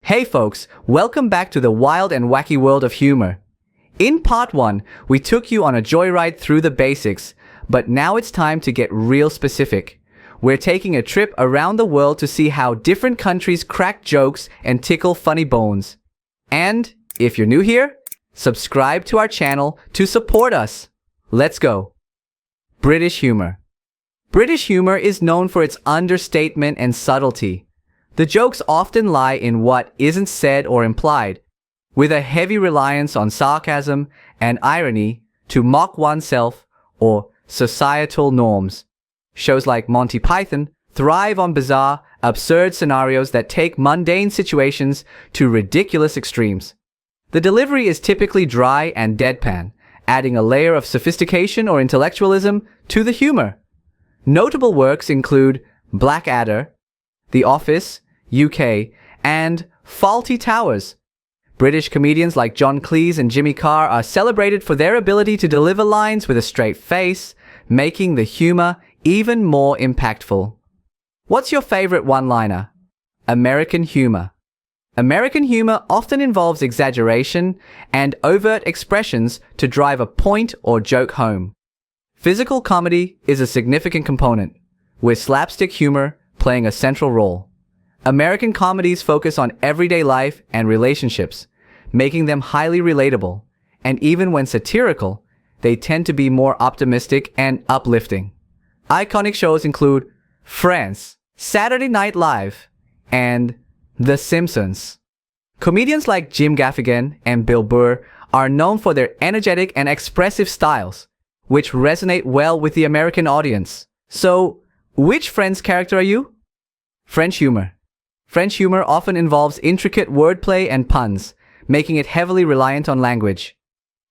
Hey folks, welcome back to the wild and wacky world of humor. In part 1, we took you on a joyride through the basics, but now it's time to get real specific. We're taking a trip around the world to see how different countries crack jokes and tickle funny bones. And, if you're new here, subscribe to our channel to support us. Let's go. British humor. British humor is known for its understatement and subtlety. The jokes often lie in what isn't said or implied, with a heavy reliance on sarcasm and irony to mock oneself or societal norms. Shows like Monty Python thrive on bizarre, absurd scenarios that take mundane situations to ridiculous extremes. The delivery is typically dry and deadpan, adding a layer of sophistication or intellectualism to the humor. Notable works include Blackadder, The Office, UK, and Fawlty Towers. British comedians like John Cleese and Jimmy Carr are celebrated for their ability to deliver lines with a straight face, making the humor even more impactful. What's your favorite one-liner? American humor. American humor often involves exaggeration and overt expressions to drive a point or joke home. Physical comedy is a significant component, with slapstick humor playing a central role. American comedies focus on everyday life and relationships, making them highly relatable, and even when satirical, they tend to be more optimistic and uplifting. Iconic shows include Friends, Saturday Night Live, and The Simpsons. Comedians like Jim Gaffigan and Bill Burr are known for their energetic and expressive styles, which resonate well with the American audience. So, which Friends character are you? French humor. French humor often involves intricate wordplay and puns, making it heavily reliant on language.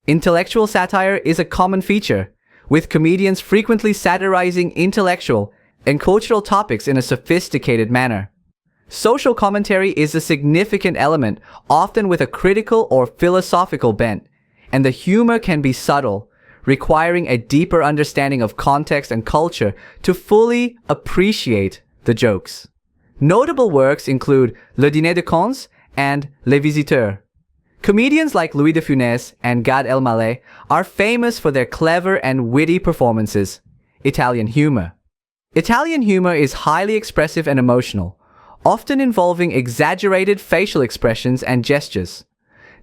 Intellectual satire is a common feature, with comedians frequently satirizing intellectual and cultural topics in a sophisticated manner. Social commentary is a significant element, often with a critical or philosophical bent, and the humor can be subtle, requiring a deeper understanding of context and culture to fully appreciate the jokes. Notable works include Le Dîner de Cons and Les Visiteurs. Comedians like Louis de Funès and Gad Elmaleh are famous for their clever and witty performances. Italian humor. Italian humor is highly expressive and emotional, often involving exaggerated facial expressions and gestures.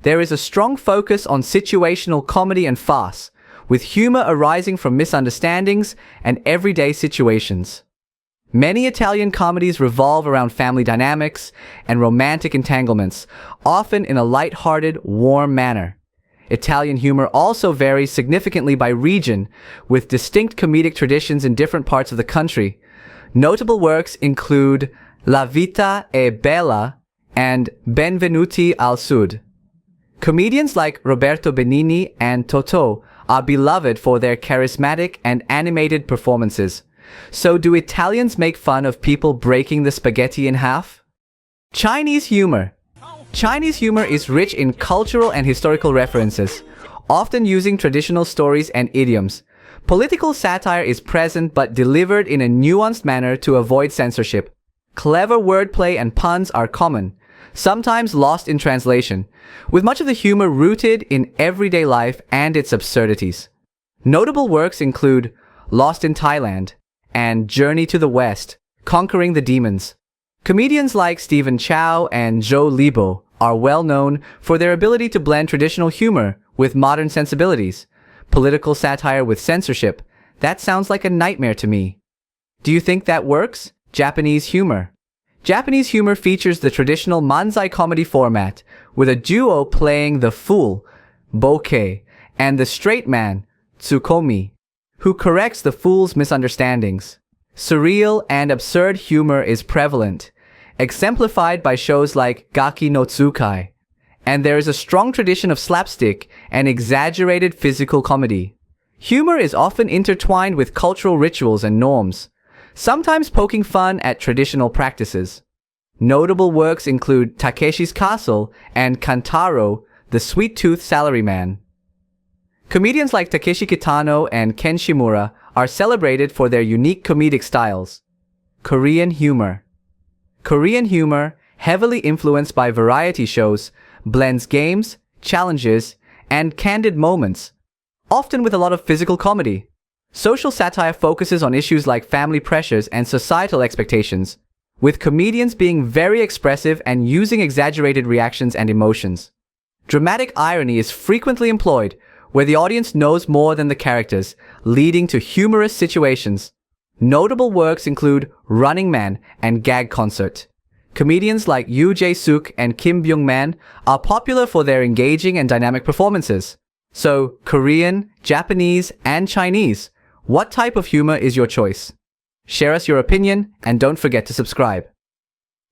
There is a strong focus on situational comedy and farce, with humor arising from misunderstandings and everyday situations. Many Italian comedies revolve around family dynamics and romantic entanglements, often in a light-hearted, warm manner. Italian humor also varies significantly by region, with distinct comedic traditions in different parts of the country. Notable works include La Vita è Bella and Benvenuti al Sud. Comedians like Roberto Benigni and Totò are beloved for their charismatic and animated performances. So do Italians make fun of people breaking the spaghetti in half? Chinese humor. Chinese humor is rich in cultural and historical references, often using traditional stories and idioms. Political satire is present but delivered in a nuanced manner to avoid censorship. Clever wordplay and puns are common, sometimes lost in translation, with much of the humor rooted in everyday life and its absurdities. Notable works include Lost in Thailand and Journey to the West, Conquering the Demons. Comedians like Stephen Chow and Joe Lebo are well known for their ability to blend traditional humor with modern sensibilities. Political satire with censorship, that sounds like a nightmare to me. Do you think that works? Japanese humor. Japanese humor features the traditional manzai comedy format, with a duo playing the fool, bokeh, and the straight man, tsukomi, who corrects the fool's misunderstandings. Surreal and absurd humor is prevalent, exemplified by shows like Gaki no Tsukai, and there is a strong tradition of slapstick and exaggerated physical comedy. Humor is often intertwined with cultural rituals and norms, sometimes poking fun at traditional practices. Notable works include Takeshi's Castle and Kantaro, the Sweet-Toothed Salaryman. Comedians like Takeshi Kitano and Ken Shimura are celebrated for their unique comedic styles. Korean humor. Korean humor, heavily influenced by variety shows, blends games, challenges, and candid moments, often with a lot of physical comedy. Social satire focuses on issues like family pressures and societal expectations, with comedians being very expressive and using exaggerated reactions and emotions. Dramatic irony is frequently employed, where the audience knows more than the characters, leading to humorous situations. Notable works include Running Man and Gag Concert. Comedians like Yoo Jae-suk and Kim Byung-man are popular for their engaging and dynamic performances. So, Korean, Japanese, and Chinese, what type of humor is your choice? Share us your opinion and don't forget to subscribe.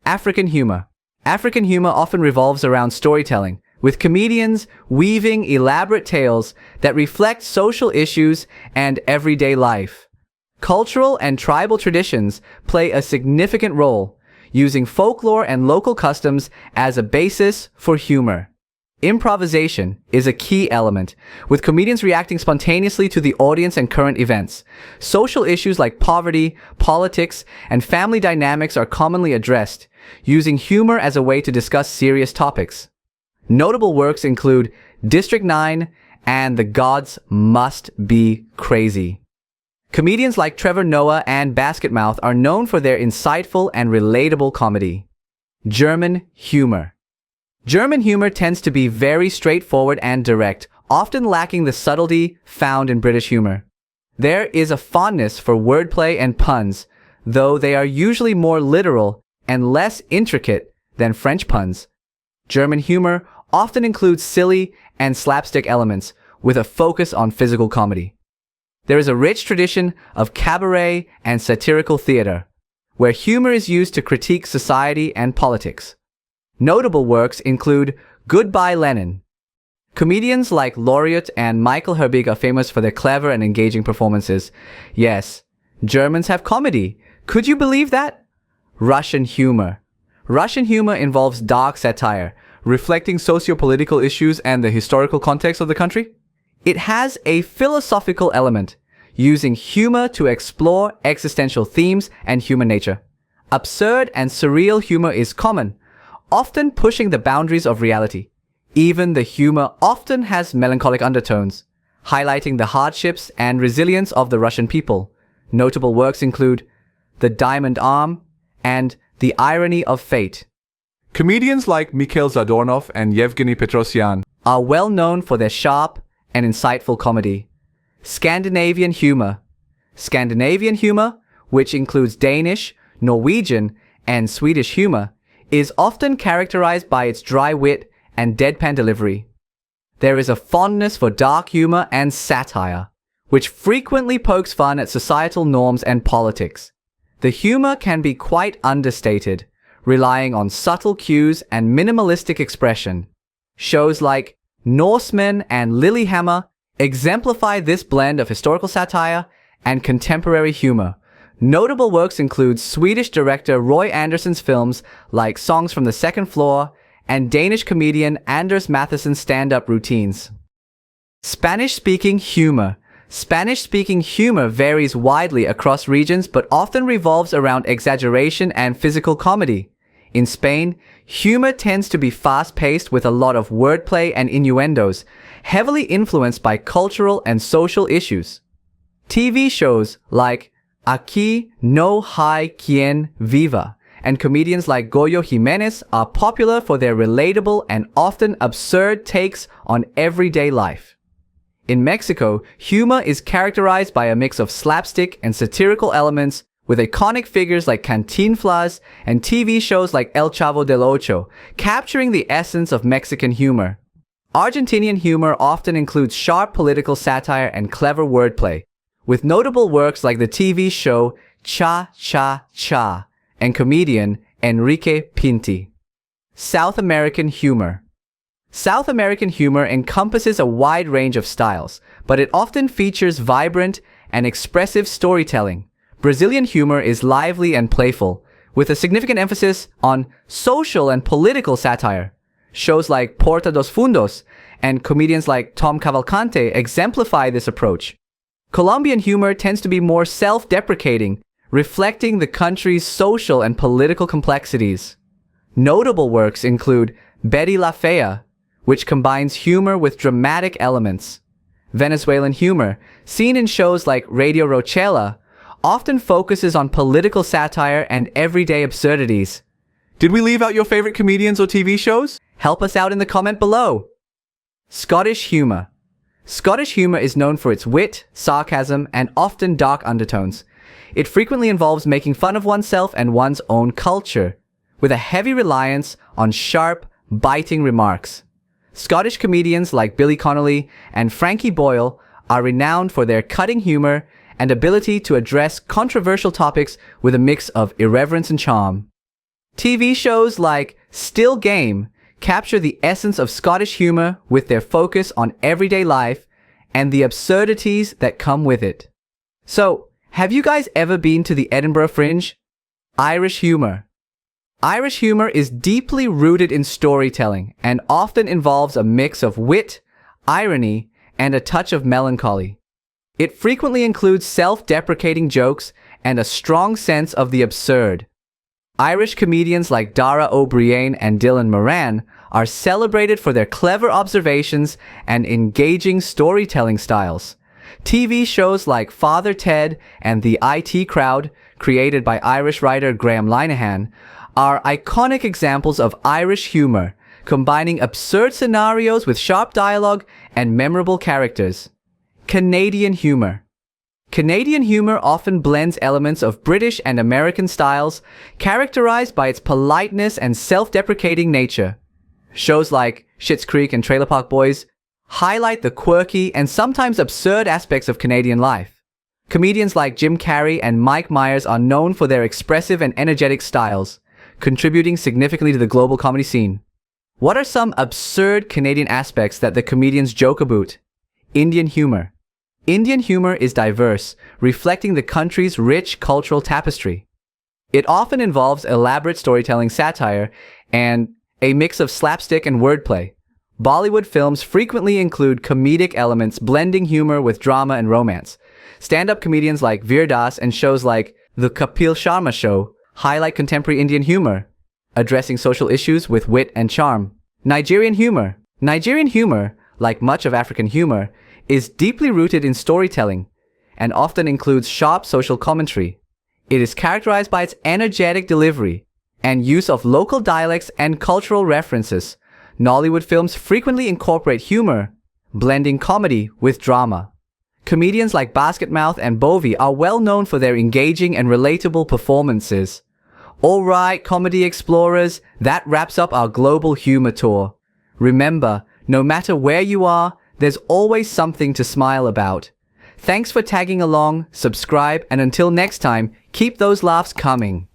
African humor. African humor often revolves around storytelling, with comedians weaving elaborate tales that reflect social issues and everyday life. Cultural and tribal traditions play a significant role, using folklore and local customs as a basis for humor. Improvisation is a key element, with comedians reacting spontaneously to the audience and current events. Social issues like poverty, politics, and family dynamics are commonly addressed, using humor as a way to discuss serious topics. Notable works include District 9 and The Gods Must Be Crazy. Comedians like Trevor Noah and Basketmouth are known for their insightful and relatable comedy. German humor. German humor tends to be very straightforward and direct, often lacking the subtlety found in British humor. There is a fondness for wordplay and puns, though they are usually more literal and less intricate than French puns. German humor often includes silly and slapstick elements, with a focus on physical comedy. There is a rich tradition of cabaret and satirical theater, where humor is used to critique society and politics. Notable works include Goodbye Lenin. Comedians like Laureate and Michael Herbig are famous for their clever and engaging performances. Yes, Germans have comedy. Could you believe that? Russian humor. Russian humor involves dark satire, reflecting socio-political issues and the historical context of the country. It has a philosophical element, using humor to explore existential themes and human nature. Absurd and surreal humor is common, often pushing the boundaries of reality. Even the humor often has melancholic undertones, highlighting the hardships and resilience of the Russian people. Notable works include The Diamond Arm and The Irony of Fate. Comedians like Mikhail Zadornov and Yevgeny Petrosyan are well known for their sharp and insightful comedy. Scandinavian humor. Scandinavian humor, which includes Danish, Norwegian, and Swedish humor, is often characterized by its dry wit and deadpan delivery. There is a fondness for dark humor and satire, which frequently pokes fun at societal norms and politics. The humor can be quite understated, relying on subtle cues and minimalistic expression. Shows like Norsemen and Lilyhammer exemplify this blend of historical satire and contemporary humor. Notable works include Swedish director Roy Andersson's films like Songs from the Second Floor and Danish comedian Anders Mattheson's stand-up routines. Spanish-speaking humor. Spanish-speaking humor varies widely across regions but often revolves around exaggeration and physical comedy. In Spain, humor tends to be fast-paced with a lot of wordplay and innuendos, heavily influenced by cultural and social issues. TV shows like Aquí no hay quien viva and comedians like Goyo Jimenez are popular for their relatable and often absurd takes on everyday life. In Mexico, humor is characterized by a mix of slapstick and satirical elements, with iconic figures like Cantinflas and TV shows like El Chavo del Ocho, capturing the essence of Mexican humor. Argentinian humor often includes sharp political satire and clever wordplay, with notable works like the TV show Cha Cha Cha and comedian Enrique Pinti. South American humor. South American humor encompasses a wide range of styles, but it often features vibrant and expressive storytelling. Brazilian humor is lively and playful, with a significant emphasis on social and political satire. Shows like Porta dos Fundos and comedians like Tom Cavalcante exemplify this approach. Colombian humor tends to be more self-deprecating, reflecting the country's social and political complexities. Notable works include Betty La Fea, which combines humor with dramatic elements. Venezuelan humor, seen in shows like Radio Rochela, often focuses on political satire and everyday absurdities. Did we leave out your favorite comedians or TV shows? Help us out in the comment below. Scottish humor. Scottish humor is known for its wit, sarcasm, and often dark undertones. It frequently involves making fun of oneself and one's own culture, with a heavy reliance on sharp, biting remarks. Scottish comedians like Billy Connolly and Frankie Boyle are renowned for their cutting humor and ability to address controversial topics with a mix of irreverence and charm. TV shows like Still Game capture the essence of Scottish humor with their focus on everyday life and the absurdities that come with it. So, have you guys ever been to the Edinburgh Fringe? Irish humor. Irish humor is deeply rooted in storytelling and often involves a mix of wit, irony, and a touch of melancholy. It frequently includes self-deprecating jokes and a strong sense of the absurd. Irish comedians like Dara Ó Briain and Dylan Moran are celebrated for their clever observations and engaging storytelling styles. TV shows like Father Ted and The IT Crowd, created by Irish writer Graham Linehan, are iconic examples of Irish humor, combining absurd scenarios with sharp dialogue and memorable characters. Canadian humor. Canadian humor often blends elements of British and American styles, characterized by its politeness and self-deprecating nature. Shows like Schitt's Creek and Trailer Park Boys highlight the quirky and sometimes absurd aspects of Canadian life. Comedians like Jim Carrey and Mike Myers are known for their expressive and energetic styles, contributing significantly to the global comedy scene. What are some absurd Canadian aspects that the comedians joke about? Indian humor. Indian humor is diverse, reflecting the country's rich cultural tapestry. It often involves elaborate storytelling, satire, and a mix of slapstick and wordplay. Bollywood films frequently include comedic elements, blending humor with drama and romance. Stand-up comedians like Veer Das and shows like The Kapil Sharma Show highlight contemporary Indian humor, addressing social issues with wit and charm. Nigerian humor. Nigerian humor, like much of African humor, is deeply rooted in storytelling and often includes sharp social commentary. It is characterized by its energetic delivery and use of local dialects and cultural references. Nollywood films frequently incorporate humor, blending comedy with drama. Comedians like Basketmouth and Bovi are well known for their engaging and relatable performances. Alright, comedy explorers, that wraps up our global humor tour. Remember, no matter where you are, there's always something to smile about. Thanks for tagging along, subscribe, and until next time, keep those laughs coming.